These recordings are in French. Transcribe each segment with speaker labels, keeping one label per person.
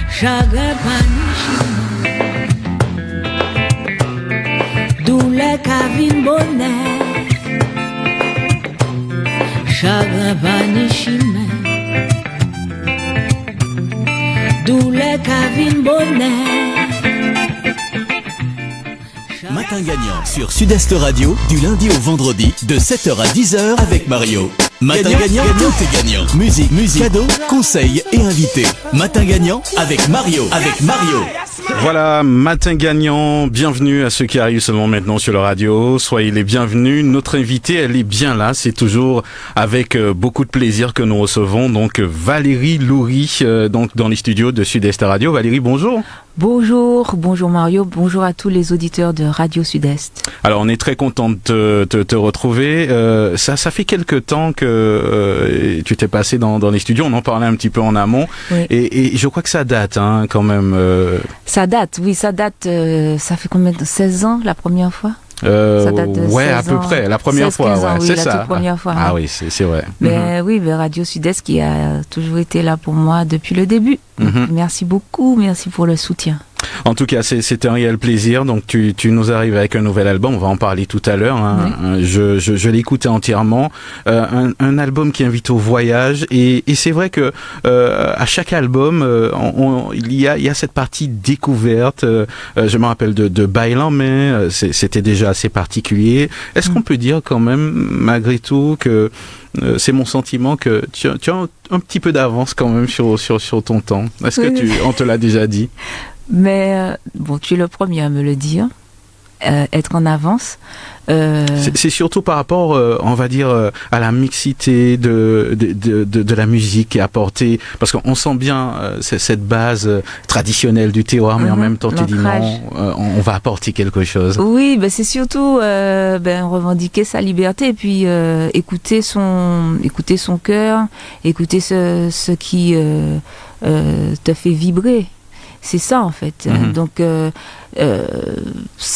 Speaker 1: Chagrin panichement, douleur cavine bonheur. Chagrin panichement, douleur cavine bonheur.
Speaker 2: Matin gagnant sur Sud-Est Radio, du lundi au vendredi, de 7h à 10h avec Mario. Matin gagnant, tout est gagnant. Musique, cadeaux, conseils et invités. Matin gagnant avec Mario.
Speaker 3: Voilà, matin gagnant, bienvenue à ceux qui arrivent seulement maintenant sur la radio, soyez les bienvenus. Notre invitée, elle est bien là, c'est toujours avec beaucoup de plaisir que nous recevons donc Valérie Loury, donc dans les studios de Sud-Est Radio. Valérie, bonjour.
Speaker 4: Bonjour Mario, bonjour à tous les auditeurs de Radio Sud-Est.
Speaker 3: Alors on est très content de te retrouver, ça fait quelque temps que tu t'es passé dans les studios, on en parlait un petit peu en amont, oui. et je crois que ça date quand même.
Speaker 4: Ça date, ça fait combien de 16 ans la première fois?
Speaker 3: Ça date de ouais, à peu près, la première fois, ouais,
Speaker 4: oui,
Speaker 3: c'est
Speaker 4: la
Speaker 3: ça.
Speaker 4: toute première fois.
Speaker 3: Ah oui, c'est vrai.
Speaker 4: Mais oui, Radio Sud-Est qui a toujours été là pour moi depuis le début. Merci beaucoup, merci pour le soutien.
Speaker 3: En tout cas, c'est un réel plaisir. Donc, tu nous arrives avec un nouvel album. On va en parler tout à l'heure. Oui. Je l'ai écouté entièrement. Un album qui invite au voyage. Et c'est vrai que à chaque album, il y a cette partie découverte. Je me rappelle de Bailan, mais c'était déjà assez particulier. Est-ce qu'on peut dire quand même, malgré tout, que c'est mon sentiment que tu as un petit peu d'avance quand même sur ton temps. Est-ce que on te l'a déjà dit?
Speaker 4: Mais bon, tu es le premier à me le dire, être en avance.
Speaker 3: C'est surtout par rapport, on va dire, à la mixité de la musique qui est apportée, parce qu'on sent bien cette base traditionnelle du terroir, mais en même temps tu dis non, on va apporter quelque chose.
Speaker 4: Oui, ben c'est surtout revendiquer sa liberté et puis écouter son cœur, écouter ce qui te fait vibrer. C'est ça en fait. Donc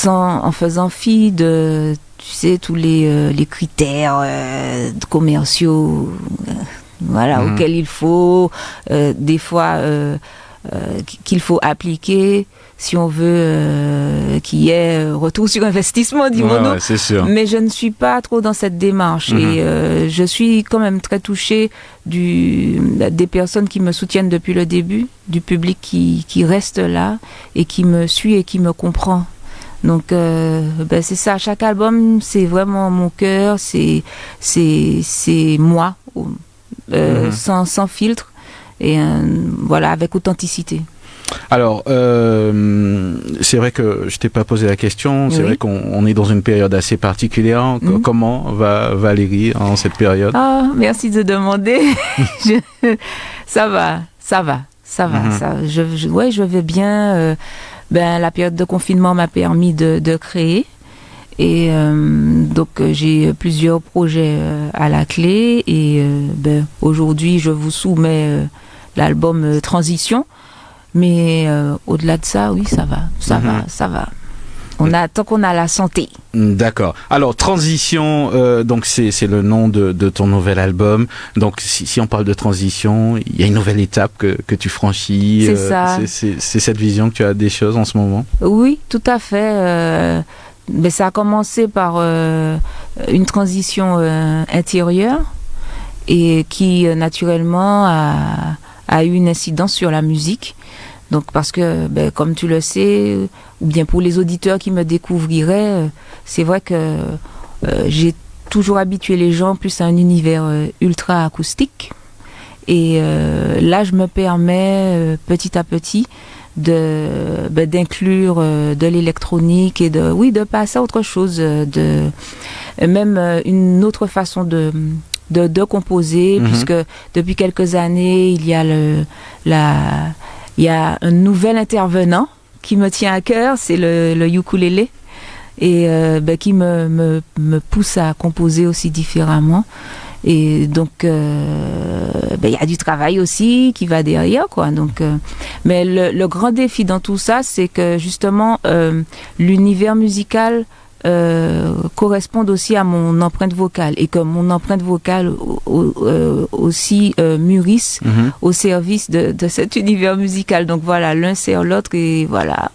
Speaker 4: en faisant fi de, tu sais, tous les critères commerciaux auxquels il faut des fois qu'il faut appliquer si on veut qu'il y ait retour sur investissement, dirons-nous.
Speaker 3: Ouais, c'est sûr.
Speaker 4: Mais je ne suis pas trop dans cette démarche et je suis quand même très touchée des personnes qui me soutiennent depuis le début, du public qui reste là et qui me suit et qui me comprend. Donc c'est ça, chaque album c'est vraiment mon cœur, c'est moi, sans filtre et avec authenticité.
Speaker 3: Alors, c'est vrai que je t'ai pas posé la question, c'est vrai qu'on est dans une période assez particulière. Comment va Valérie en cette période?
Speaker 4: Ah, merci de demander. Ça va. Je vais bien. La période de confinement m'a permis de créer. Et donc j'ai plusieurs projets à la clé. Et aujourd'hui, je vous soumets l'album Transition. Mais au-delà de ça, oui, ça va. Tant qu'on a la santé.
Speaker 3: D'accord. Alors, Transition, donc c'est le nom de ton nouvel album. Donc, si on parle de transition, il y a une nouvelle étape que tu franchis.
Speaker 4: C'est ça.
Speaker 3: C'est cette vision que tu as des choses en ce moment? Oui,
Speaker 4: tout à fait. Mais ça a commencé par une transition intérieure et qui, naturellement, a eu une incidence sur la musique. Donc parce que, comme tu le sais, ou bien pour les auditeurs qui me découvriraient, c'est vrai que j'ai toujours habitué les gens plus à un univers ultra acoustique. Et là, je me permets petit à petit d'inclure de l'électronique et de passer à autre chose, même une autre façon de composer, puisque depuis quelques années, il y a un nouvel intervenant qui me tient à cœur, c'est le ukulélé, et qui me pousse à composer aussi différemment. Et donc, il y a du travail aussi qui va derrière, quoi. Donc, mais le grand défi dans tout ça, c'est que justement, l'univers musical correspondent aussi à mon empreinte vocale et que mon empreinte vocale aussi mûrisse au service de cet univers musical. Donc voilà, l'un sert l'autre et voilà,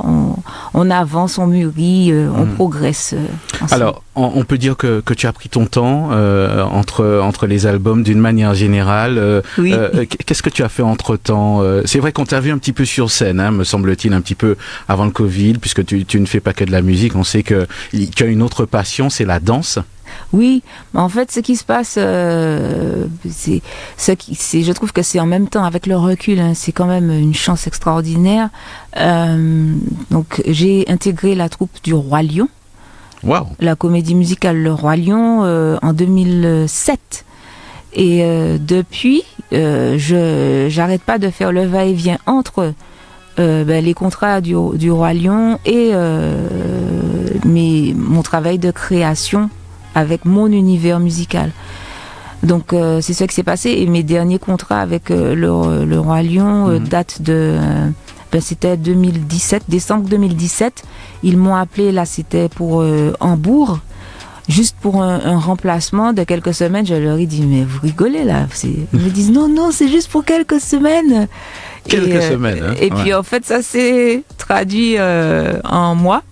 Speaker 4: on avance, on mûrit, on progresse. Ensemble.
Speaker 3: Alors, on peut dire que tu as pris ton temps entre les albums d'une manière générale.
Speaker 4: Oui.
Speaker 3: Qu'est-ce que tu as fait entre-temps? C'est vrai qu'on t'a vu un petit peu sur scène, hein, me semble-t-il, un petit peu avant le Covid, puisque tu ne fais pas que de la musique. On sait que tu as une autre passion, c'est la danse.
Speaker 4: Oui, en fait, ce qui se passe, je trouve que c'est en même temps, avec le recul, hein, c'est quand même une chance extraordinaire. Donc, j'ai intégré la troupe du Roi Lion.
Speaker 3: Wow.
Speaker 4: La comédie musicale Le Roi Lion en 2007. Et depuis, j'arrête pas de faire le va-et-vient entre les contrats du Roi Lion et mon travail de création avec mon univers musical. Donc c'est ça qui s'est passé. Et mes derniers contrats avec le Roi Lion datent de... c'était 2017, décembre 2017. Ils m'ont appelé, là c'était pour Hambourg, juste pour un remplacement de quelques semaines. Je leur ai dit, mais vous rigolez là. Ils me disent, non, c'est juste pour quelques semaines.
Speaker 3: Quelques semaines. Hein,
Speaker 4: et puis en fait, ça s'est traduit en mois.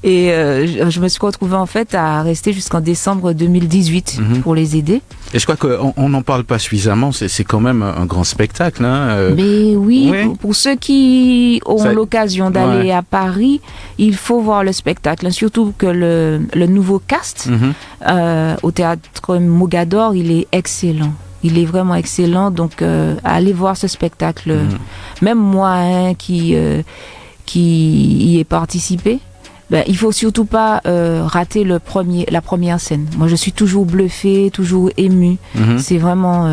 Speaker 4: Et je me suis retrouvée en fait à rester jusqu'en décembre 2018 pour les aider.
Speaker 3: Et je crois qu'on n'en parle pas suffisamment, c'est quand même un grand spectacle. Hein,
Speaker 4: Mais oui, pour ceux qui ont l'occasion d'aller à Paris, il faut voir le spectacle. Surtout que le nouveau cast au théâtre Mogador, il est excellent. Il est vraiment excellent, donc allez voir ce spectacle. Même moi qui y ai participé, il faut surtout pas rater la première scène. Moi, je suis toujours bluffée, toujours émue. C'est vraiment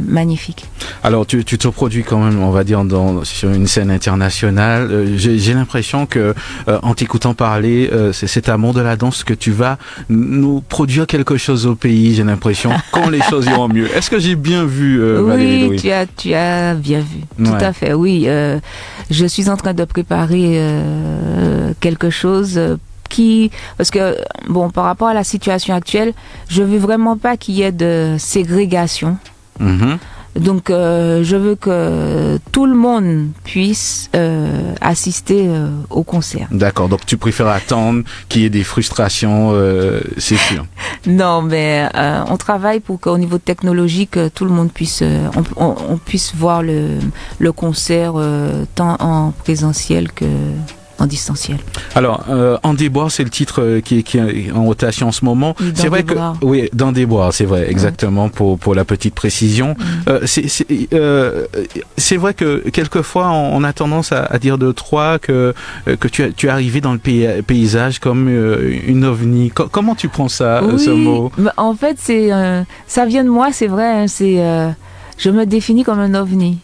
Speaker 4: magnifique.
Speaker 3: Alors, tu te produis quand même, on va dire, sur une scène internationale. J'ai l'impression que, en t'écoutant parler, c'est cet amour de la danse que tu vas nous produire quelque chose au pays. J'ai l'impression quand les choses iront mieux. Est-ce que j'ai bien vu, Valérie Louis?
Speaker 4: Oui, tu as bien vu. Tout à fait. Oui, je suis en train de préparer quelque chose. Parce que, par rapport à la situation actuelle, je veux vraiment pas qu'il y ait de ségrégation. Donc, je veux que tout le monde puisse assister au concert.
Speaker 3: D'accord, donc tu préfères attendre qu'il y ait des frustrations, c'est sûr.
Speaker 4: Non, mais on travaille pour qu'au niveau technologique, tout le monde puisse, on puisse voir le concert tant en présentiel que en distanciel.
Speaker 3: Alors, En déboire, c'est le titre qui est en rotation en ce moment.
Speaker 4: Oui,
Speaker 3: c'est vrai
Speaker 4: déboire.
Speaker 3: que oui, Dans déboire, c'est vrai, exactement pour la petite précision. C'est vrai que quelquefois on a tendance à dire de toi que tu es arrivé dans le paysage comme une ovni. Comment tu prends ça, ce mot?
Speaker 4: En fait, ça vient de moi, c'est vrai. Je me définis comme un ovni.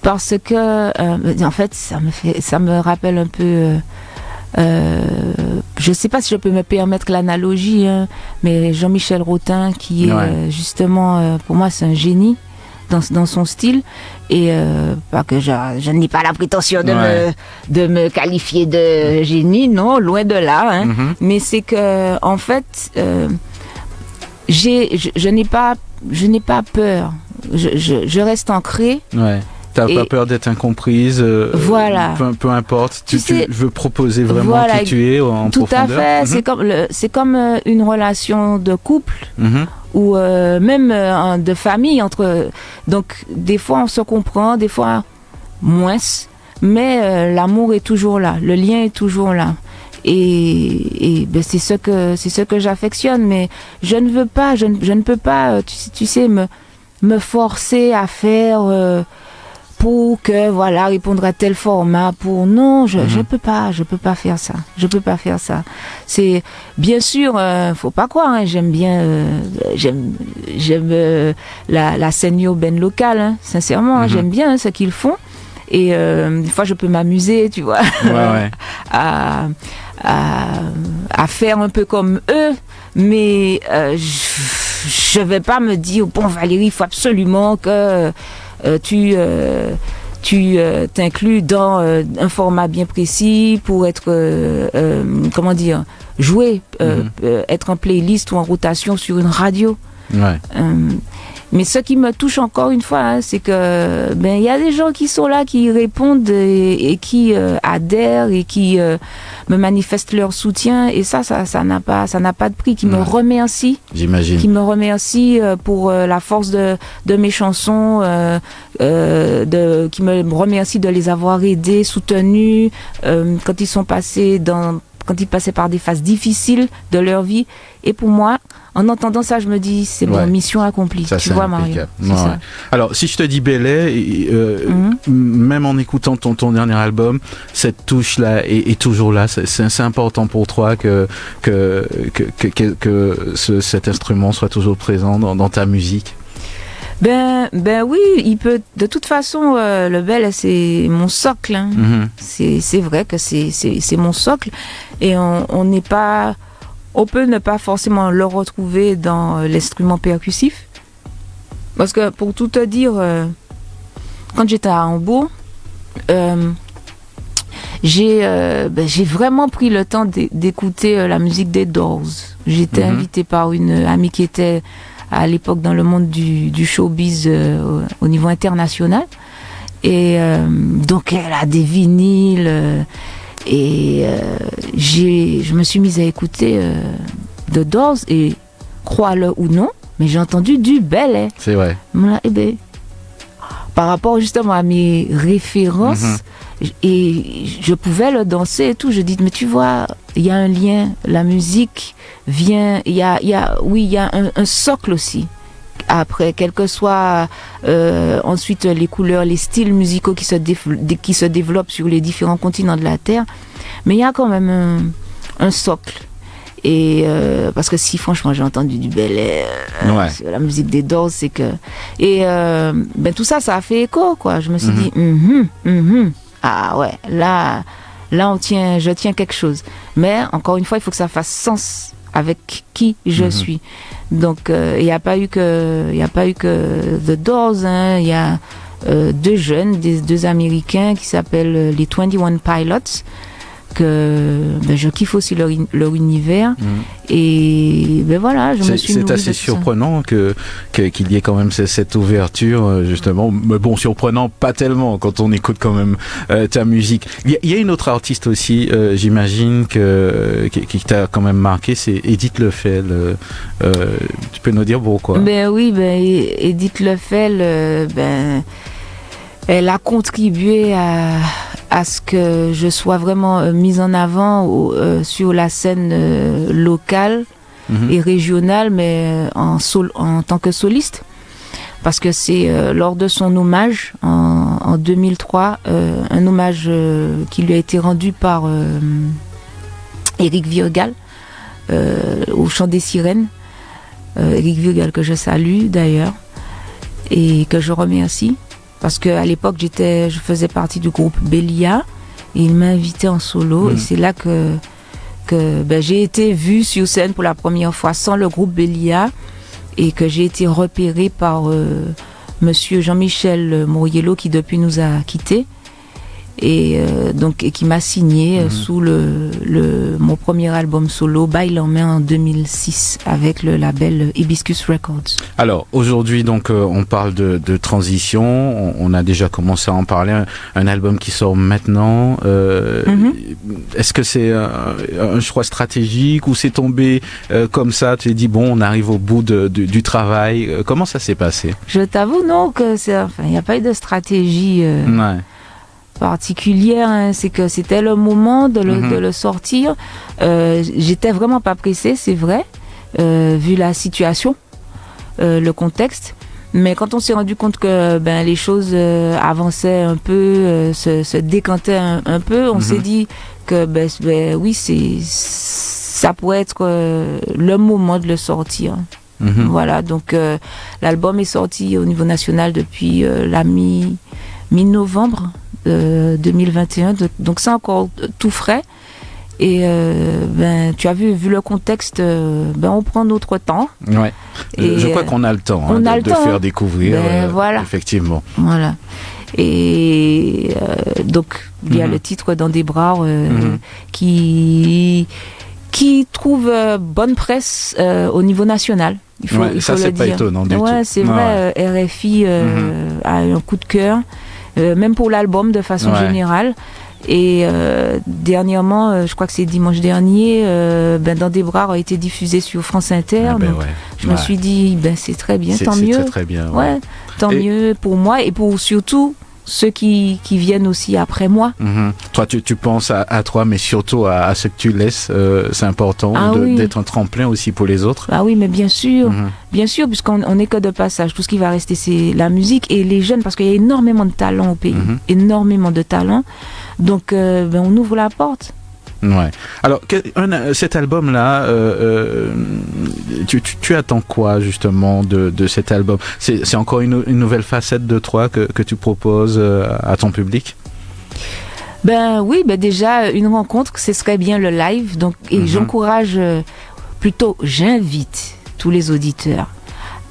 Speaker 4: Parce que, en fait, ça me rappelle un peu. Je sais pas si je peux me permettre l'analogie, hein, mais Jean-Michel Rotin, qui est justement, pour moi, c'est un génie dans son style, et pas que je n'ai pas la prétention de me qualifier de génie, non, loin de là. Hein, mais c'est que, en fait, je n'ai pas peur. Je reste ancrée.
Speaker 3: Ouais. T'as pas peur d'être incomprise,
Speaker 4: voilà.
Speaker 3: Peu importe, tu veux proposer vraiment qui tu es en
Speaker 4: tout
Speaker 3: profondeur.
Speaker 4: Tout à fait, c'est comme une relation de couple ou même de famille. Donc des fois on se comprend, des fois moins, mais l'amour est toujours là, le lien est toujours là. Et c'est ce que j'affectionne, mais je ne peux pas, tu sais, me forcer à faire... pour que répondre à tel format, je peux pas faire ça. C'est bien sûr, faut pas croire, hein, j'aime bien la scène urbaine locale, hein, sincèrement, hein, j'aime bien ce qu'ils font, et des fois je peux m'amuser, tu vois, à faire un peu comme eux, mais je vais pas me dire, bon Valérie, il faut absolument que tu tu t'inclus dans un format bien précis pour être, joué, être en playlist ou en rotation sur une radio.
Speaker 3: Ouais.
Speaker 4: Mais ce qui me touche encore une fois, hein, c'est que il y a des gens qui sont là, qui répondent et qui adhèrent et qui me manifestent leur soutien, et ça n'a pas de prix, qui me remercient.
Speaker 3: J'imagine.
Speaker 4: Qui me remercient pour la force de mes chansons, qui me remercient de les avoir aidés, soutenus quand ils passaient par des phases difficiles de leur vie. Et pour moi, en entendant ça, je me dis, c'est bon, mission accomplie.
Speaker 3: Ça,
Speaker 4: tu vois, Mario.
Speaker 3: Ouais.
Speaker 4: Ça.
Speaker 3: Alors, si je te dis Belay, même en écoutant ton dernier album, cette touche-là est toujours là. C'est important pour toi que cet instrument soit toujours présent dans ta musique.
Speaker 4: Ben oui, il peut. De toute façon, le Belay, c'est mon socle. Hein. C'est vrai que c'est mon socle, et on peut ne pas forcément le retrouver dans l'instrument percussif. Parce que, pour tout te dire, quand j'étais à Hambourg, j'ai vraiment pris le temps d'écouter la musique des Doors. J'étais invitée par une amie qui était à l'époque dans le monde du showbiz au niveau international. Et donc, elle a des vinyles... Et je me suis mise à écouter The Doors, et crois-le ou non, mais j'ai entendu du Belay.
Speaker 3: C'est vrai.
Speaker 4: Par rapport justement à mes références, et je pouvais le danser et tout. Je dis, mais tu vois, il y a un lien, la musique vient, il y a un socle aussi. Après, quelles que soient ensuite les couleurs, les styles musicaux qui se développent sur les différents continents de la Terre, mais il y a quand même un socle. Et parce que si franchement j'ai entendu du Belay, sur la musique des Doors, c'est que... Et tout ça a fait écho, quoi. Je me suis dit, ah ouais, là je tiens quelque chose. Mais encore une fois, il faut que ça fasse sens avec qui je suis. Donc il n'y a pas eu que The Doors, hein. Il y a deux jeunes, deux Américains qui s'appellent les 21 Pilots, que je kiffe aussi leur univers. Et voilà, je me suis nourrie de
Speaker 3: assez
Speaker 4: ça.
Speaker 3: surprenant qu'il y ait quand même cette ouverture, justement. Mais bon, surprenant pas tellement quand on écoute quand même ta musique. Il y a une autre artiste aussi, j'imagine, qui t'a quand même marqué, c'est Edith Lefel. Tu peux nous dire pourquoi?
Speaker 4: Oui, Edith Lefel, elle a contribué à ce que je sois vraiment mise en avant sur la scène locale et régionale, mais en tant que soliste. Parce que c'est lors de son hommage en 2003, un hommage qui lui a été rendu par Éric Virgal au Chant des Sirènes. Éric Virgal, que je salue d'ailleurs et que je remercie. Parce qu'à l'époque, je faisais partie du groupe Bélia, et il m'a invité en solo. Et c'est là que j'ai été vue sur scène pour la première fois sans le groupe Bélia, et que j'ai été repérée par monsieur Jean-Michel Moriello, qui depuis nous a quittés, et qui m'a signé sous mon premier album solo, Bail en main, en 2006, avec le label Hibiscus Records.
Speaker 3: Alors aujourd'hui, donc on parle de transition, on a déjà commencé à en parler, un album qui sort maintenant. Est-ce que c'est un choix stratégique, ou c'est tombé comme ça, tu t'es dit bon, on arrive au bout du travail? Comment ça s'est passé?
Speaker 4: Je t'avoue, non, que il n'y a pas eu de stratégie particulière, hein. C'est que c'était le moment de le sortir. J'étais vraiment pas pressée, c'est vrai, vu la situation, le contexte. Mais quand on s'est rendu compte que les choses avançaient un peu, se décantaient un peu, on s'est dit que oui, ça pourrait être le moment de le sortir. Voilà, donc l'album est sorti au niveau national depuis la mi-novembre 2021, donc c'est encore tout frais. Et tu as vu le contexte, on prend notre temps.
Speaker 3: Ouais. Et je crois qu'on a le temps de faire découvrir.
Speaker 4: Voilà.
Speaker 3: Effectivement.
Speaker 4: Voilà. Et donc, il y a le titre Dans des bras qui trouve bonne presse au niveau national. Il faut
Speaker 3: ça,
Speaker 4: le
Speaker 3: c'est pas
Speaker 4: dire.
Speaker 3: étonnant du tout.
Speaker 4: C'est vrai, RFI a un coup de cœur, même pour l'album de façon générale. Et dernièrement, je crois que c'est dimanche dernier, Dans des bras a été diffusé sur France Inter. Je me suis dit, c'est très bien, tant mieux.
Speaker 3: C'est très bien.
Speaker 4: Tant mieux pour moi et pour surtout ceux qui viennent aussi après moi.
Speaker 3: Toi, tu penses à toi, mais surtout à ce que tu laisses. C'est important d'être un tremplin aussi pour les autres.
Speaker 4: Ah oui, mais bien sûr, puisqu'on n'est que de passage. Tout ce qui va rester, c'est la musique et les jeunes, parce qu'il y a énormément de talent au pays, énormément de talent. Donc, on ouvre la porte.
Speaker 3: Ouais. Alors, cet album-là, tu attends quoi justement de cet album? C'est encore une nouvelle facette de toi que tu proposes à ton public?
Speaker 4: Déjà une rencontre, ce serait bien le live. Donc, et j'invite tous les auditeurs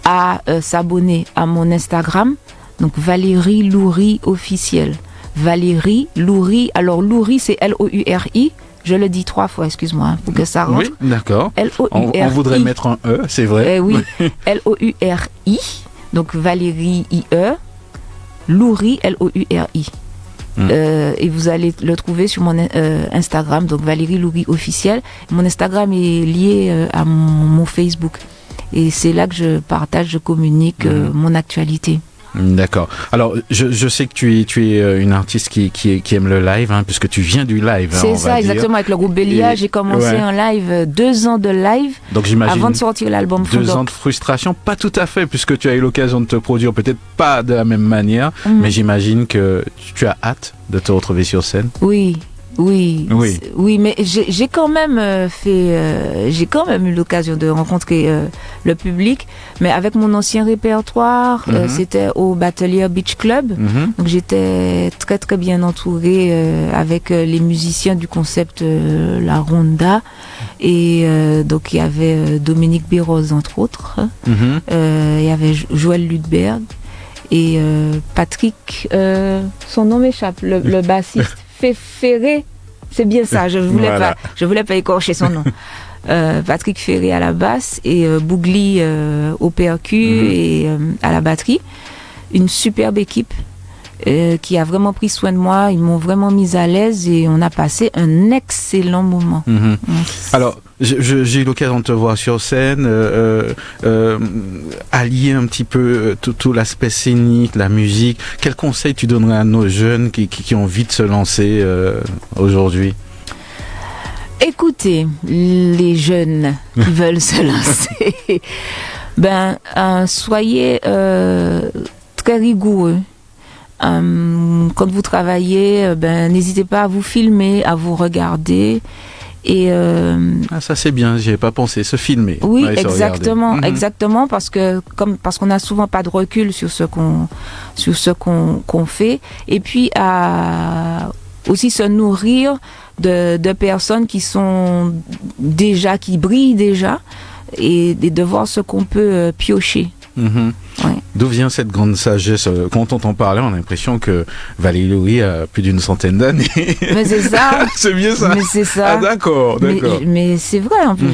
Speaker 4: à s'abonner à mon Instagram. Donc Valérie Louri officiel. Valérie Louri. Alors Louri, c'est Louri. Je le dis 3 fois, excuse-moi, pour que ça rentre.
Speaker 3: Oui, d'accord.
Speaker 4: Louri.
Speaker 3: On voudrait mettre un E, c'est vrai.
Speaker 4: Oui, Louri. Donc Valérie IE. Louri, Louri. Et vous allez le trouver sur mon Instagram, donc Valérie Louri officiel. Mon Instagram est lié à mon Facebook. Et c'est là que je partage, je communique mon actualité.
Speaker 3: D'accord. Alors, je sais que tu es une artiste qui aime le live, puisque tu viens du live.
Speaker 4: C'est ça, exactement. Avec le groupe Bélia, j'ai commencé un live, 2 ans de live. Donc, j'imagine avant de sortir l'album Fondoc.
Speaker 3: 2 ans de frustration, pas tout à fait, puisque tu as eu l'occasion de te produire, peut-être pas de la même manière, mais j'imagine que tu as hâte de te retrouver sur scène.
Speaker 4: Oui, mais j'ai quand même j'ai quand même eu l'occasion de rencontrer le public, mais avec mon ancien répertoire, c'était au Batelier Beach Club, donc j'étais très très bien entourée avec les musiciens du concept La Ronda, et donc il y avait Dominique Béroz entre autres, il y avait Joël Ludberg et Patrick, son nom m'échappe, le bassiste. Ferré, c'est bien ça, je voulais pas écorcher son nom. Patrick Ferré à la basse et Bougli au percu et à la batterie. Une superbe équipe qui a vraiment pris soin de moi, ils m'ont vraiment mise à l'aise et on a passé un excellent moment.
Speaker 3: Alors, j'ai eu l'occasion de te voir sur scène, allier un petit peu tout l'aspect scénique, la musique. Quel conseil tu donnerais à nos jeunes qui ont envie de se lancer aujourd'hui?
Speaker 4: Écoutez, les jeunes qui veulent se lancer, soyez très rigoureux. Quand vous travaillez, n'hésitez pas à vous filmer, à vous regarder. Et
Speaker 3: ça c'est bien, j'y avais pas pensé, se filmer.
Speaker 4: Oui, exactement, parce qu'on n'a souvent pas de recul sur ce qu'on fait, et puis à aussi se nourrir de personnes qui brillent déjà, et de voir ce qu'on peut piocher. D'où
Speaker 3: vient cette grande sagesse? Quand on t'en parlait, on a l'impression que Valérie Louri a plus d'une centaine d'années.
Speaker 4: Mais c'est ça.
Speaker 3: C'est bien ça.
Speaker 4: Mais c'est ça.
Speaker 3: Ah, d'accord.
Speaker 4: Mais c'est vrai, en plus.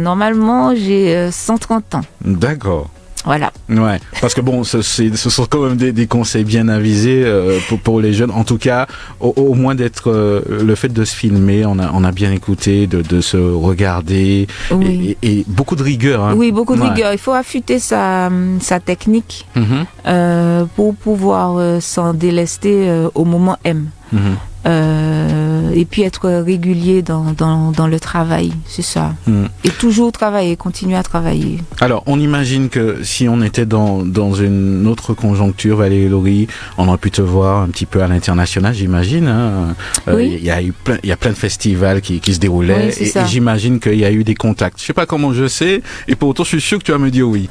Speaker 4: Normalement, j'ai 130 ans.
Speaker 3: D'accord.
Speaker 4: Voilà.
Speaker 3: Ouais, parce que bon, ce sont quand même des conseils bien avisés pour les jeunes. En tout cas, au moins d'être le fait de se filmer, on a bien écouté, de se regarder, et beaucoup de rigueur.
Speaker 4: Oui, beaucoup de rigueur. Il faut affûter sa technique pour pouvoir s'en délester au moment M. Et puis être régulier dans le travail, c'est ça. Et toujours travailler, continuer à travailler.
Speaker 3: Alors, on imagine que si on était dans une autre conjoncture, Valérie Louri, on aurait pu te voir un petit peu à l'international, j'imagine.
Speaker 4: Oui.
Speaker 3: Il y a plein de festivals qui se déroulaient, et j'imagine qu'il y a eu des contacts. Je sais pas comment je sais, et pour autant, je suis sûr que tu vas me dire oui.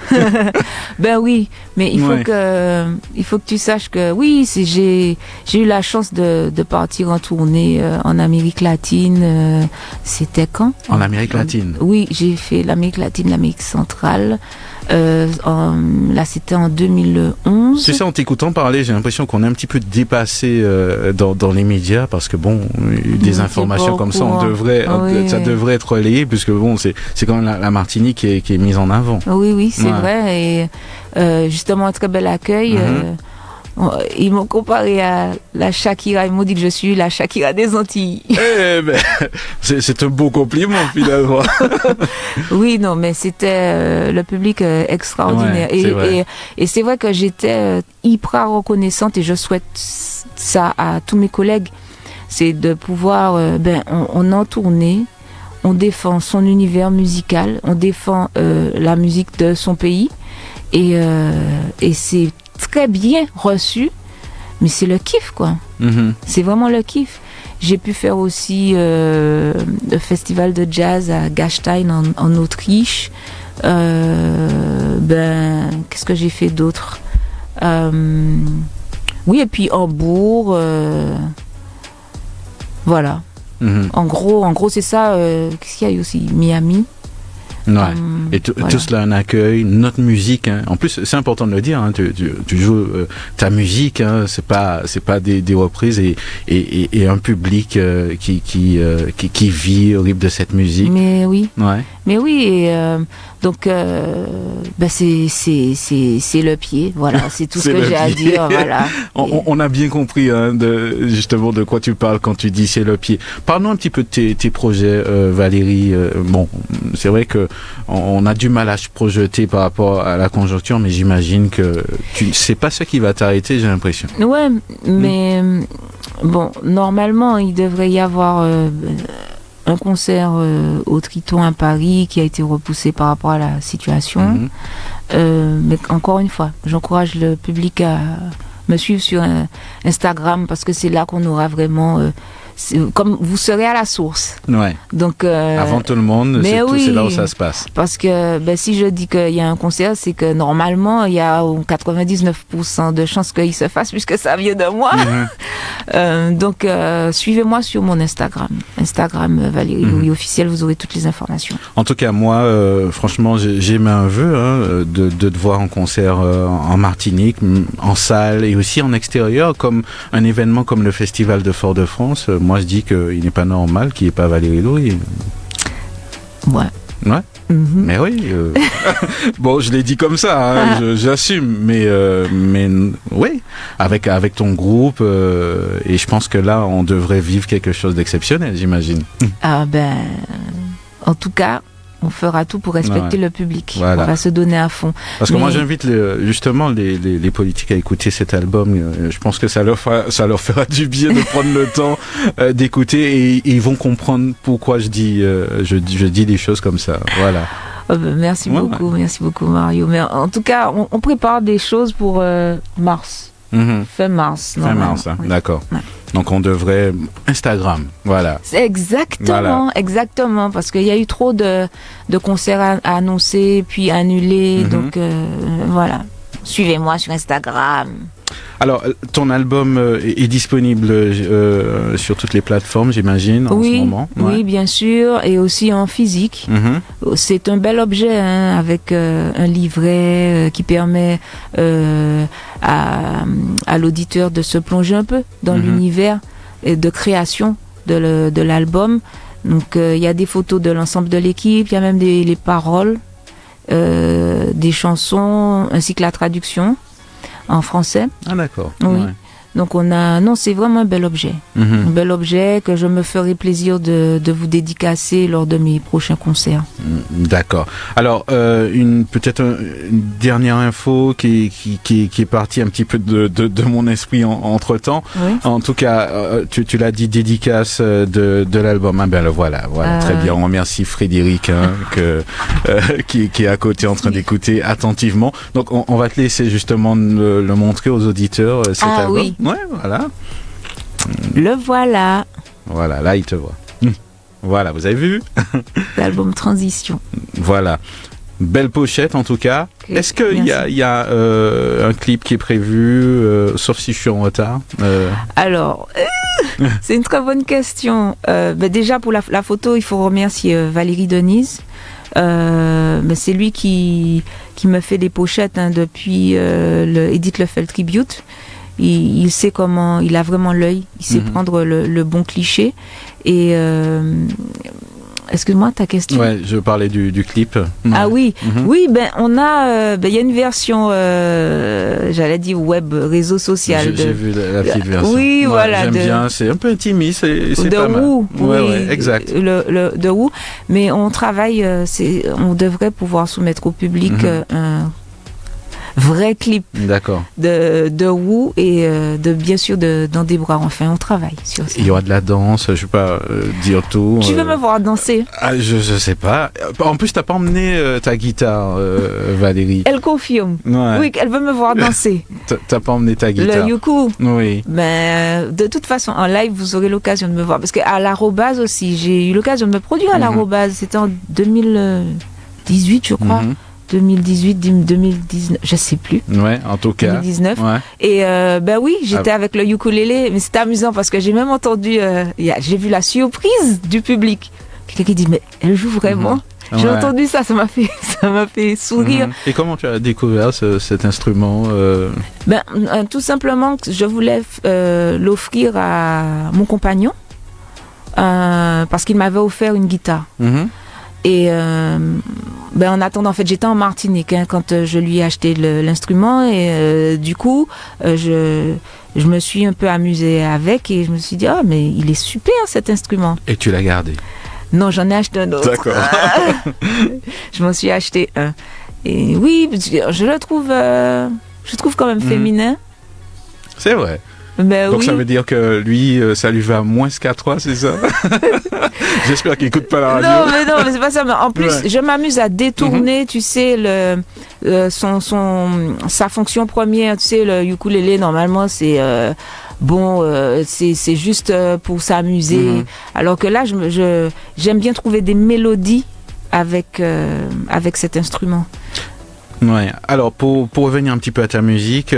Speaker 4: Oui, mais il faut que tu saches que oui, j'ai eu la chance de partir en tournée en Amérique latine. C'était quand?
Speaker 3: En Amérique latine?
Speaker 4: Oui, j'ai fait l'Amérique latine, l'Amérique centrale, Là, c'était en 2011.
Speaker 3: Tu sais, en t'écoutant parler, j'ai l'impression qu'on est un petit peu dépassé dans les médias parce que bon, des informations comme ça, ça devrait être relayé puisque bon, c'est quand même la Martinique qui est mise en avant.
Speaker 4: Oui, c'est vrai. Et justement, un très bel accueil. Ils m'ont comparé à la Shakira. Ils m'ont dit que je suis la Shakira des Antilles.
Speaker 3: C'est un beau compliment finalement.
Speaker 4: Oui, non, mais c'était le public extraordinaire.
Speaker 3: Ouais,
Speaker 4: et c'est vrai que j'étais hyper reconnaissante et je souhaite ça à tous mes collègues. C'est de pouvoir, on est en tournée, on défend son univers musical, on défend la musique de son pays et c'est très bien reçu, mais c'est le kiff quoi. C'est vraiment le kiff. J'ai pu faire aussi le festival de jazz à Gastein en Autriche. Qu'est-ce que j'ai fait d'autre? Oui, et puis Hambourg. Voilà. En gros, c'est ça. Qu'est-ce qu'il y a eu aussi? Miami.
Speaker 3: Ouais. Et tout cela un accueil, notre musique. Hein. En plus, c'est important de le dire. Hein, tu joues ta musique. Hein, c'est pas des reprises et un public qui vit au rythme de cette musique.
Speaker 4: Mais oui.
Speaker 3: Ouais.
Speaker 4: Mais oui. Et, donc c'est le pied. Voilà. C'est tout ce que j'ai à dire. Voilà.
Speaker 3: On a bien compris hein, justement de quoi tu parles quand tu dis c'est le pied. Parlons un petit peu de tes projets, Valérie. Bon, c'est vrai que on a du mal à se projeter par rapport à la conjoncture, mais j'imagine que c'est pas ça qui va t'arrêter, j'ai l'impression.
Speaker 4: Ouais, mais bon, normalement, il devrait y avoir un concert au Triton à Paris qui a été repoussé par rapport à la situation. Mais encore une fois, j'encourage le public à me suivre sur Instagram parce que c'est là qu'on aura vraiment... comme vous serez à la source.
Speaker 3: Ouais.
Speaker 4: Donc,
Speaker 3: avant tout le monde, c'est là où ça se passe.
Speaker 4: Parce que si je dis qu'il y a un concert, c'est que normalement, il y a 99% de chances qu'il se fasse puisque ça vient de moi. Donc, suivez-moi sur mon Instagram. Instagram Valérie Louis officiel, vous aurez toutes les informations.
Speaker 3: En tout cas, moi, franchement, j'ai mis un vœu de te voir en concert en Martinique, en salle et aussi en extérieur, comme un événement comme le Festival de Fort-de-France. Moi, je dis qu'il n'est pas normal qu'il n'y ait pas Valérie Louis.
Speaker 4: Ouais.
Speaker 3: Ouais. Mais oui. Bon, je l'ai dit comme ça, hein, j'assume. Mais oui, avec ton groupe. Et je pense que là, on devrait vivre quelque chose d'exceptionnel, j'imagine.
Speaker 4: Ah en tout cas, on fera tout pour respecter le public.
Speaker 3: Voilà.
Speaker 4: On va se donner à fond.
Speaker 3: Parce que moi, j'invite justement les politiques à écouter cet album. Je pense que ça leur fera du bien de prendre le temps d'écouter et ils vont comprendre pourquoi je dis des choses comme ça. Voilà.
Speaker 4: Merci beaucoup Mario. Mais en tout cas, on prépare des choses pour mars. Fin mars.
Speaker 3: Fin mars, hein.
Speaker 4: Oui.
Speaker 3: D'accord.
Speaker 4: Ouais.
Speaker 3: Donc on devrait Instagram, voilà.
Speaker 4: Exactement, parce qu'il y a eu trop de concerts à annoncer puis annulés, donc voilà. Suivez-moi sur Instagram.
Speaker 3: Alors, ton album est disponible sur toutes les plateformes, j'imagine, en ce moment. Ouais.
Speaker 4: Oui, bien sûr, et aussi en physique. C'est un bel objet avec un livret qui permet à l'auditeur de se plonger un peu dans l'univers de création de l'album. Donc, il y a des photos de l'ensemble de l'équipe, il y a même les paroles, des chansons, ainsi que la traduction en français.
Speaker 3: Ah d'accord.
Speaker 4: Oui.
Speaker 3: Ouais.
Speaker 4: Donc c'est vraiment un bel objet. Un bel objet que je me ferai plaisir de vous dédicacer lors de mes prochains concerts.
Speaker 3: D'accord. Alors, peut-être une dernière info qui est partie un petit peu de mon esprit entre temps. Oui. En tout cas, tu l'as dit, dédicace de l'album. Ah ben le voilà, très bien. On remercie Frédéric qui est à côté en train d'écouter attentivement. Donc on va te laisser justement le montrer aux auditeurs cet album.
Speaker 4: Oui.
Speaker 3: Ouais, voilà.
Speaker 4: Le voilà.
Speaker 3: Voilà, là il te voit. Voilà, vous avez vu?
Speaker 4: L'album Transition.
Speaker 3: Voilà. Belle pochette en tout cas. Okay. Est-ce qu'il y a un clip qui est prévu, sauf si je suis en retard
Speaker 4: Alors, c'est une très bonne question. Déjà pour la photo, il faut remercier Valérie Denise. C'est lui qui qui me fait les pochettes depuis le Edith Lefel Tribute. Il sait comment, il a vraiment l'œil, il sait prendre le bon cliché. Et excuse-moi, ta question.
Speaker 3: Ouais, je parlais du clip.
Speaker 4: Ah oui, oui, on a, il y a une version, j'allais dire web, réseau social.
Speaker 3: J'ai vu la petite version.
Speaker 4: Oui, voilà.
Speaker 3: J'aime bien, c'est un peu intimiste, c'est
Speaker 4: de
Speaker 3: pas
Speaker 4: Woo,
Speaker 3: mal.
Speaker 4: oui,
Speaker 3: Ouais, exact.
Speaker 4: De Woo, mais on travaille, on devrait pouvoir soumettre au public un vrai clip de Woo et bien sûr dans des bras. Enfin, on travaille sur ça.
Speaker 3: Il y aura de la danse, je sais pas dire tout.
Speaker 4: Tu veux me voir danser?
Speaker 3: Je sais pas. En plus, t'as pas emmené ta guitare, Valérie.
Speaker 4: Elle confirme.
Speaker 3: Ouais.
Speaker 4: Oui, elle veut me voir danser.
Speaker 3: T'as pas emmené ta guitare.
Speaker 4: Le uku.
Speaker 3: Oui.
Speaker 4: De toute façon, en live, vous aurez l'occasion de me voir. Parce qu'à l'Arrobase aussi, j'ai eu l'occasion de me produire à l'Arrobase. C'était en 2018, je crois. 2018, 2019, je sais plus.
Speaker 3: Ouais, en tout cas.
Speaker 4: 2019.
Speaker 3: Ouais.
Speaker 4: Et oui, j'étais avec le ukulélé, mais c'était amusant parce que j'ai même entendu, j'ai vu la surprise du public. Quelqu'un qui dit, mais elle joue vraiment. J'ai entendu ça, ça m'a fait sourire.
Speaker 3: Et comment tu as découvert cet instrument
Speaker 4: tout simplement, je voulais l'offrir à mon compagnon parce qu'il m'avait offert une guitare. Et en attendant, en fait, j'étais en Martinique quand je lui ai acheté l'instrument et du coup, je me suis un peu amusée avec et je me suis dit, mais il est super cet instrument.
Speaker 3: Et tu l'as gardé?
Speaker 4: Non, j'en ai acheté un autre.
Speaker 3: D'accord.
Speaker 4: Je m'en suis acheté un. Et oui, je le trouve quand même féminin.
Speaker 3: C'est vrai.
Speaker 4: Donc
Speaker 3: ça veut dire que lui, ça lui va moins qu'à toi, c'est ça? J'espère qu'il écoute pas la radio.
Speaker 4: Non, mais c'est pas ça. Mais en plus, je m'amuse à détourner, tu sais, sa fonction première. Tu sais, le ukulélé, normalement, c'est c'est juste pour s'amuser. Alors que là, j'aime bien trouver des mélodies avec cet instrument.
Speaker 3: Ouais. Alors pour revenir un petit peu à ta musique,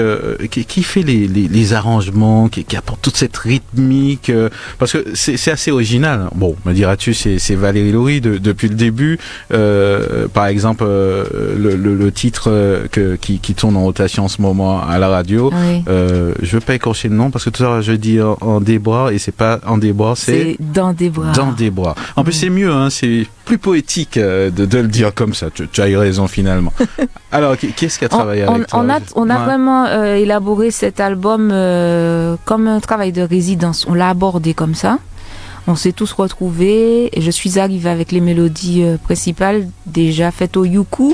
Speaker 3: qui fait les arrangements, qui apporte toute cette rythmique, parce que c'est assez original. Bon, me diras-tu, c'est Valérie Laurie depuis le début. Par exemple, le titre qui tourne en rotation en ce moment à la radio. Oui. Je veux pas écorcher le nom parce que tout à l'heure je dis en des bras et c'est pas en des bras, c'est
Speaker 4: dans des bras.
Speaker 3: Dans des bras. En plus c'est mieux, c'est plus poétique de le dire comme ça. Tu as eu raison finalement. Alors, qui est-ce qui a travaillé avec toi?
Speaker 4: On a vraiment élaboré cet album comme un travail de résidence. On l'a abordé comme ça. On s'est tous retrouvés et je suis arrivée avec les mélodies principales déjà faites au uku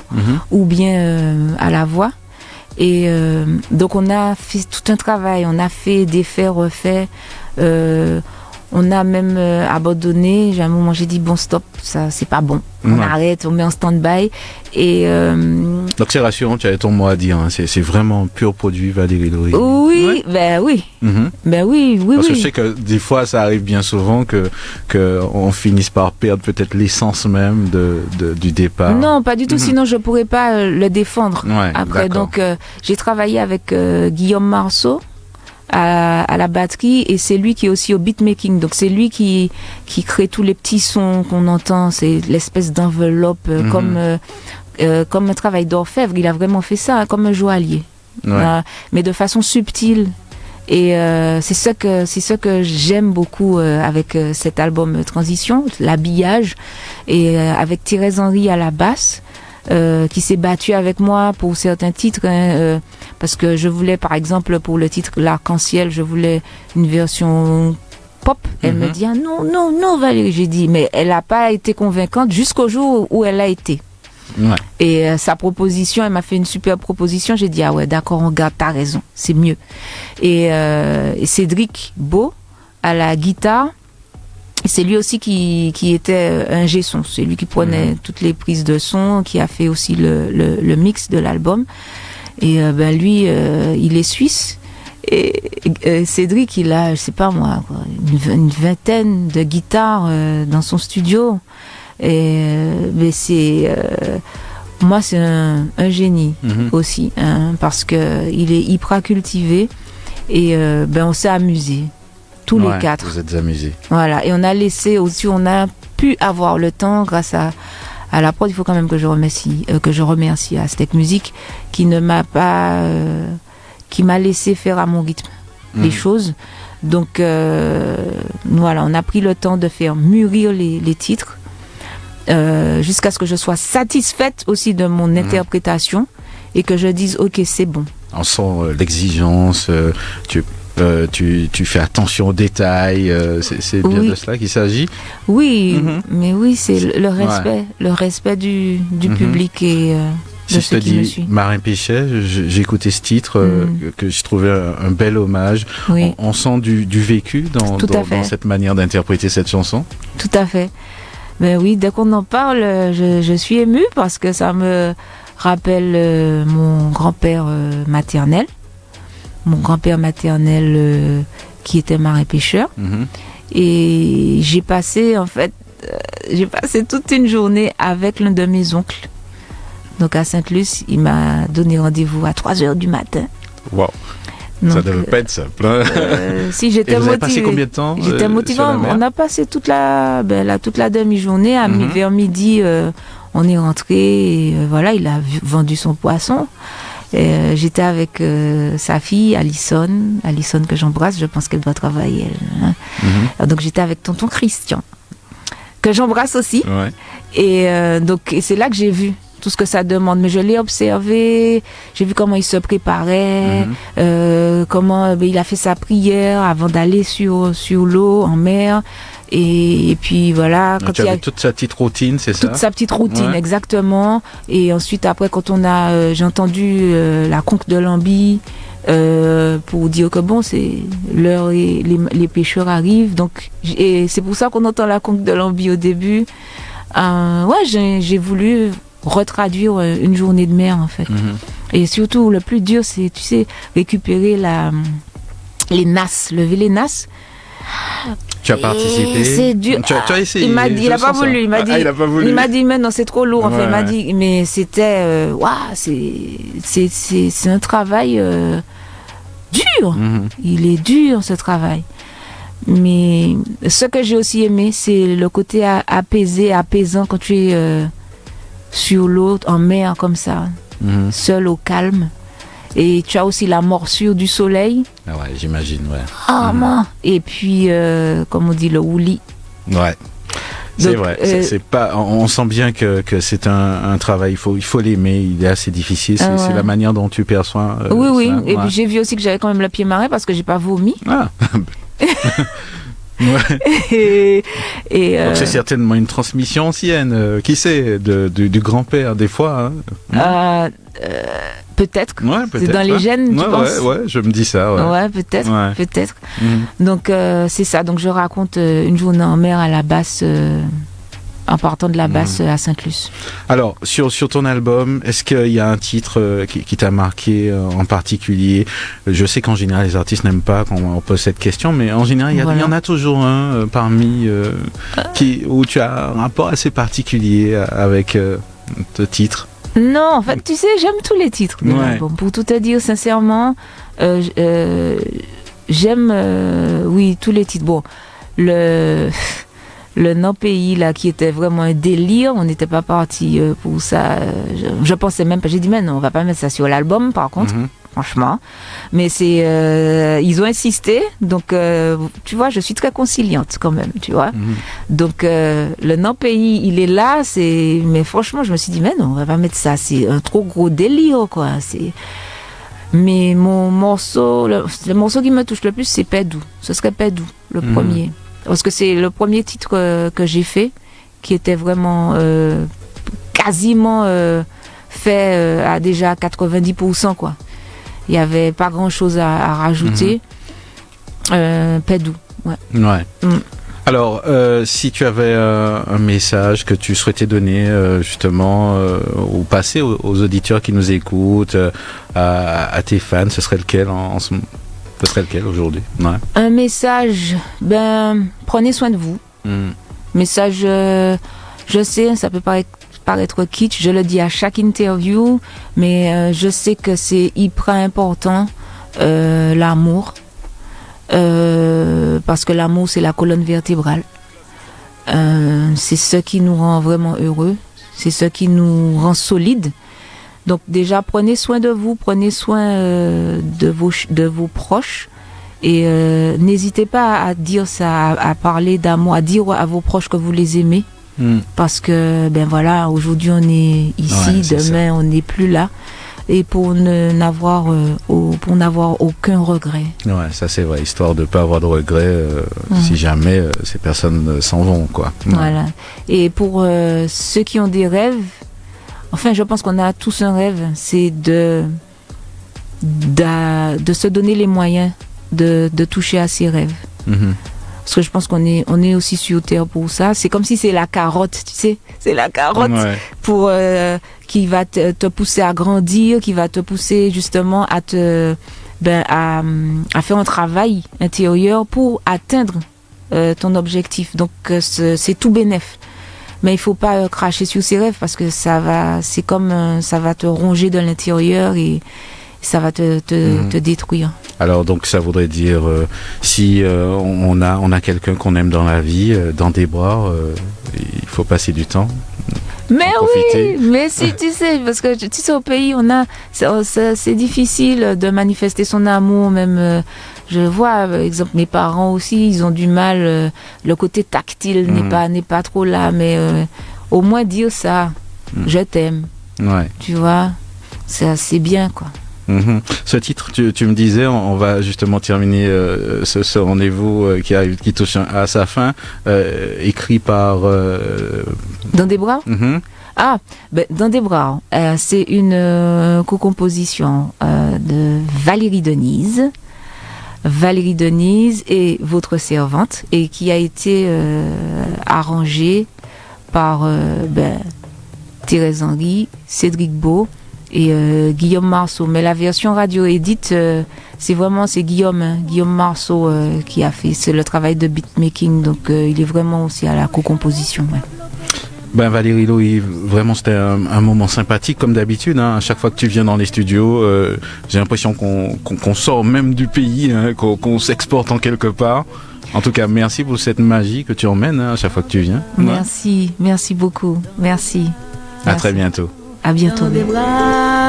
Speaker 4: ou bien à la voix. Et donc on a fait tout un travail. On a fait des faits, refaits. On a même abandonné. J'ai un moment, j'ai dit bon stop, ça c'est pas bon. On arrête, on met en stand-by. Et
Speaker 3: donc c'est rassurant, tu avais ton mot à dire. C'est vraiment pur produit Valérie Laurie.
Speaker 4: Oui, oui.
Speaker 3: Parce que je sais que des fois ça arrive bien souvent que on finisse par perdre peut-être l'essence même du départ.
Speaker 4: Non, pas du tout. Sinon je pourrais pas le défendre. Après,
Speaker 3: d'accord.
Speaker 4: donc j'ai travaillé avec Guillaume Marceau à la batterie et c'est lui qui est aussi au beatmaking, donc c'est lui qui crée tous les petits sons qu'on entend, c'est l'espèce d'enveloppe comme un travail d'orfèvre. Il a vraiment fait ça comme un joaillier, mais de façon subtile. Et c'est ça que j'aime beaucoup avec cet album Transition, l'habillage, et avec Thérèse Henry à la basse. Qui s'est battue avec moi pour certains titres parce que je voulais, par exemple, pour le titre L'Arc-en-Ciel, je voulais une version pop. Elle me dit non Valérie. J'ai dit mais elle n'a pas été convaincante jusqu'au jour où elle a été. Et sa proposition, elle m'a fait une super proposition. J'ai dit d'accord, on garde, t'as raison, c'est mieux. Et Cédric Beau à la guitare. C'est lui aussi qui était ingé son. C'est lui qui prenait toutes les prises de son, qui a fait aussi le mix de l'album. Et lui, il est suisse. Et Cédric, il a, je sais pas moi, une vingtaine de guitares dans son studio. Et moi, c'est un génie aussi, parce que il est hyper cultivé. Et on s'est amusé. Tous les quatre.
Speaker 3: Vous êtes amusés.
Speaker 4: Voilà. Et on a laissé aussi, on a pu avoir le temps grâce à à la prod, il faut quand même que je remercie Aztec Music qui ne m'a pas, qui m'a laissé faire à mon rythme les choses. Donc voilà, on a pris le temps de faire mûrir les titres jusqu'à ce que je sois satisfaite aussi de mon interprétation et que je dise ok, c'est bon.
Speaker 3: On sent l'exigence, tu fais attention aux détails, c'est bien de cela qu'il s'agit.
Speaker 4: Oui, mais oui, c'est le respect du public et de
Speaker 3: si
Speaker 4: ceux
Speaker 3: je te
Speaker 4: qui me
Speaker 3: dis
Speaker 4: suivent.
Speaker 3: Marin Péchet, j'ai écouté ce titre que je trouvais un bel hommage.
Speaker 4: Oui.
Speaker 3: On sent du vécu dans cette manière d'interpréter cette chanson.
Speaker 4: Tout à fait. Mais oui, dès qu'on en parle, je suis émue parce que ça me rappelle mon grand-père maternel. Mon grand-père maternel qui était marin pêcheur. Et j'ai passé toute une journée avec l'un de mes oncles. Donc à Sainte-Luce, il m'a donné rendez-vous à 3h du matin.
Speaker 3: Wow.
Speaker 4: Donc,
Speaker 3: ça devait pas être simple. Hein.
Speaker 4: Si j'étais motivée.
Speaker 3: Vous avez passé combien de temps
Speaker 4: J'étais motivée. On a passé toute la demi-journée. Vers midi, on est rentré. Et, voilà, il a vendu son poisson. J'étais avec sa fille, Alison que j'embrasse. Je pense qu'elle doit travailler. Donc j'étais avec tonton Christian, que j'embrasse aussi.
Speaker 3: Ouais.
Speaker 4: Et c'est là que j'ai vu tout ce que ça demande, mais je l'ai observé, j'ai vu comment il se préparait, comment il a fait sa prière avant d'aller sur l'eau, en mer, et puis voilà.
Speaker 3: Quand tu avais toute sa petite routine, c'est ça?
Speaker 4: Toute sa petite routine, exactement. Et ensuite, après, quand j'ai entendu la conque de Lambie, pour dire que bon, c'est l'heure et les pêcheurs arrivent, donc, et c'est pour ça qu'on entend la conque de Lambie au début. J'ai voulu retraduire une journée de mer en fait. Et surtout le plus dur c'est, tu sais, récupérer les nasses, lever les nasses.
Speaker 3: Tu as participé?
Speaker 4: C'est dur.
Speaker 3: Tu as essayé?
Speaker 4: Il m'a dit, il a pas voulu. Il m'a dit, mais non, c'est trop lourd. En fait, il m'a dit, mais c'était, c'est un travail dur. Il est dur ce travail. Mais ce que j'ai aussi aimé, c'est le côté apaisant quand tu es sur l'eau, en mer comme ça, seul au calme. Et tu as aussi la morsure du soleil.
Speaker 3: Ah ouais, j'imagine, ouais.
Speaker 4: Et puis, comme on dit, le wouli.
Speaker 3: Ouais. C'est vrai, c'est pas. On sent bien que c'est un travail. Il faut l'aimer. Il est assez difficile. C'est la manière dont tu perçois.
Speaker 4: Oui.
Speaker 3: Ça,
Speaker 4: et puis j'ai vu aussi que j'avais quand même le pied marin parce que j'ai pas vomi.
Speaker 3: Ah. Ouais. Donc c'est certainement une transmission ancienne, qui sait, du grand-père des fois. Hein.
Speaker 4: Peut-être.
Speaker 3: Ouais, peut-être.
Speaker 4: C'est dans les gènes, tu penses?
Speaker 3: Ouais, je me dis ça.
Speaker 4: Ouais, peut-être. Donc c'est ça. Donc je raconte une journée en mer à la basse, en partant de la basse à Sainte-Luce.
Speaker 3: Alors sur ton album, est-ce qu'il y a un titre qui t'a marqué en particulier? Je sais qu'en général les artistes n'aiment pas quand on pose cette question, mais en général il y en a toujours un parmi où tu as un rapport assez particulier avec ce titre.
Speaker 4: Non, en fait, tu sais, j'aime tous les titres de l'album. Pour tout te dire, sincèrement, j'aime, tous les titres. Bon, le non-pays, là, qui était vraiment un délire, on n'était pas parti pour ça. Je pensais même pas, j'ai dit, mais non, on va pas mettre ça sur l'album, par contre. Franchement, mais ils ont insisté, donc tu vois, je suis très conciliante quand même, tu vois. Donc le non-pays, il est là, mais franchement, je me suis dit, mais non, on va pas mettre ça, c'est un trop gros délire, quoi. Mais mon morceau, le morceau qui me touche le plus, c'est Pédou. Ce serait Pédou, le premier, parce que c'est le premier titre que j'ai fait, qui était vraiment quasiment fait à déjà 90%, quoi. Il n'y avait pas grand-chose à rajouter. Pédou, ouais.
Speaker 3: Alors, si tu avais un message que tu souhaitais donner justement au passé, aux auditeurs qui nous écoutent, à tes fans, ce serait lequel ce serait lequel aujourd'hui?
Speaker 4: Un message, prenez soin de vous. Message, je sais, ça peut paraître kitsch, je le dis à chaque interview, mais je sais que c'est hyper important, l'amour, parce que l'amour c'est la colonne vertébrale, c'est ce qui nous rend vraiment heureux, C'est ce qui nous rend solides. Donc déjà, prenez soin de vous, prenez soin de vos proches. Et n'hésitez pas à dire ça, à parler d'amour, à dire à vos proches que vous les aimez. Parce que, ben voilà, aujourd'hui on est ici, demain on n'est plus là. Et pour n'avoir aucun regret.
Speaker 3: Ouais, ça c'est vrai, histoire de ne pas avoir de regret si jamais ces personnes s'en vont, quoi. Ouais.
Speaker 4: Voilà. Et pour ceux qui ont des rêves, enfin je pense qu'on a tous un rêve, c'est de se donner les moyens de toucher à ses rêves. Parce que je pense qu'on est aussi sur Terre pour ça. C'est comme si c'est la carotte, tu sais. C'est la carotte pour qui va te pousser à grandir, qui va te pousser justement à faire un travail intérieur pour atteindre ton objectif. Donc c'est tout bénef. Mais il faut pas cracher sur ses rêves parce que ça va te ronger de l'intérieur et ça va te détruire.
Speaker 3: Alors donc ça voudrait dire si on a quelqu'un qu'on aime dans la vie, dans des bras, il faut passer du temps.
Speaker 4: Mais oui, mais si tu sais, parce que tu sais au pays c'est difficile de manifester son amour, même je vois par exemple mes parents aussi, ils ont du mal, le côté tactile n'est pas trop là, mais au moins dire ça, je t'aime. Ouais. Tu vois, c'est assez bien quoi.
Speaker 3: Ce titre, tu me disais, on va justement terminer ce rendez-vous qui touche à sa fin, écrit par...
Speaker 4: Dans des bras Dans des bras, c'est une co-composition de Valérie Denise et votre servante, et qui a été arrangée par Thérèse Henry, Cédric Beau et Guillaume Marceau. Mais la version radio édite, c'est Guillaume Marceau qui a fait le travail de beatmaking, donc il est vraiment aussi à la co-composition. Ouais.
Speaker 3: Ben Valérie Loï, vraiment c'était un moment sympathique comme d'habitude. Hein. À chaque fois que tu viens dans les studios, j'ai l'impression qu'on sort même du pays, hein, qu'on s'exporte en quelque part. En tout cas, merci pour cette magie que tu emmènes à chaque fois que tu viens.
Speaker 4: Merci beaucoup. Merci.
Speaker 3: À très bientôt.
Speaker 4: À bientôt.
Speaker 1: Dans des bras.